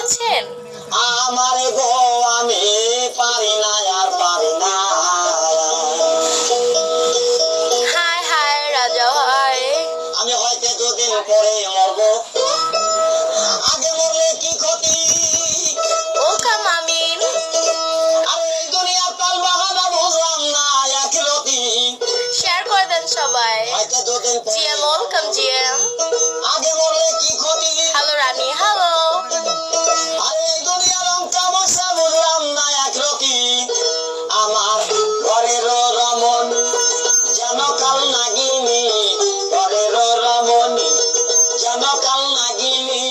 আছেন? আমারে গো আমি পারি না আর পারি না। হাই হাই রাজা হাই। আমি হয়তো দুদিন পরে মরবো, আগে মরলে কি ক্ষতি। ওয়েলকাম আমিন। আরে এই দুনিয়ার তাল বাহানা বুঝলাম না এক রতি। শেয়ার করে দেন সবাই। হয়তো দুদিন পরে জিএম ওয়েলকাম জিএম। আগে মরলে কি ক্ষতি। হ্যালো রানী হ্যালো। আরে এই দুনিয়ার রং তামাশা বুঝলাম না এক রতি। আমার ঘরের রমন যেন কাল নাগিনী, ঘরের রমণী যেন কাল নাগিনী,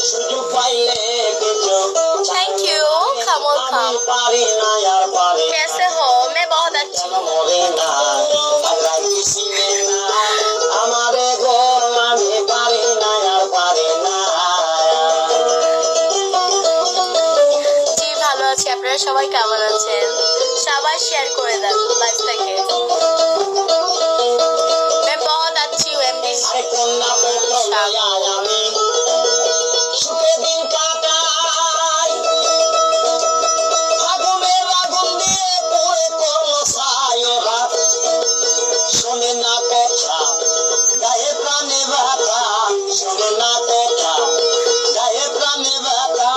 সুযোগ পাইলে কিছু थैंक यू कमल আমি खान। পারি না আর পারি না। कैसे हो? मैं बहुत अच्छी কেন हूँ। মরে না আল্লাহ কিছু না আমারে গো আমি পারি না আর পারি না। জি ভালো আছি, আপনারা সবাই কেমন আছেন? সবাই শেয়ার করে দেন লাইভটাকে। मैं बहुत अच्छी हूँ एमडी। আরে কন্যা পুত্র লইয়া আমি সুখে দিন কাটাই, আগুনের আগুন দিয়ে পুড়ে করলো ছাই ওরা, শোনে না কথা গায়ে প্রাণে ব্যথা, শোনে না কথা গায়ে প্রাণে ব্যথা,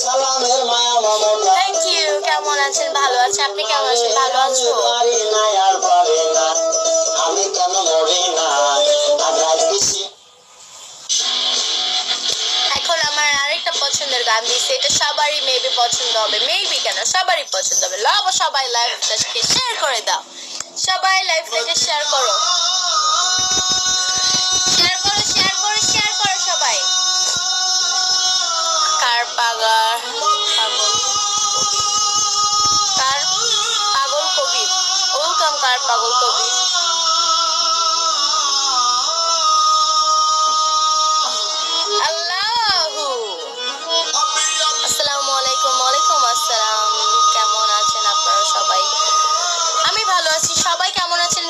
সালামের মায়া মমতা। Thank you. কেমন আছেন? ভালো আছে। আপনি কেমন আছেন? ভালো আছো? পারি না আর পারি না, আমি কেন মরি না আগাই পিছি। এখন আমার আরেকটা পছন্দের গান দিচ্ছে, এটা সবারই মেবি পছন্দ হবে, মেবি কেন সবারই পছন্দ হবে। লাভ সবাই লাইভটাকে শেয়ার করে দাও, সবাই লাইভটাকে শেয়ার করো, শেয়ার করো শেয়ার করো শেয়ার করো সবাই। কার পাগল কার পাগল কবি, ওয়েলকাম কার পাগল কবি। আল্লাহু আসসালামু আলাইকুম। ওয়ালাইকুম আসসালাম। কেমন আছেন আপনারা সবাই? আমি ভালো আছি। সবাই কেমন আছেন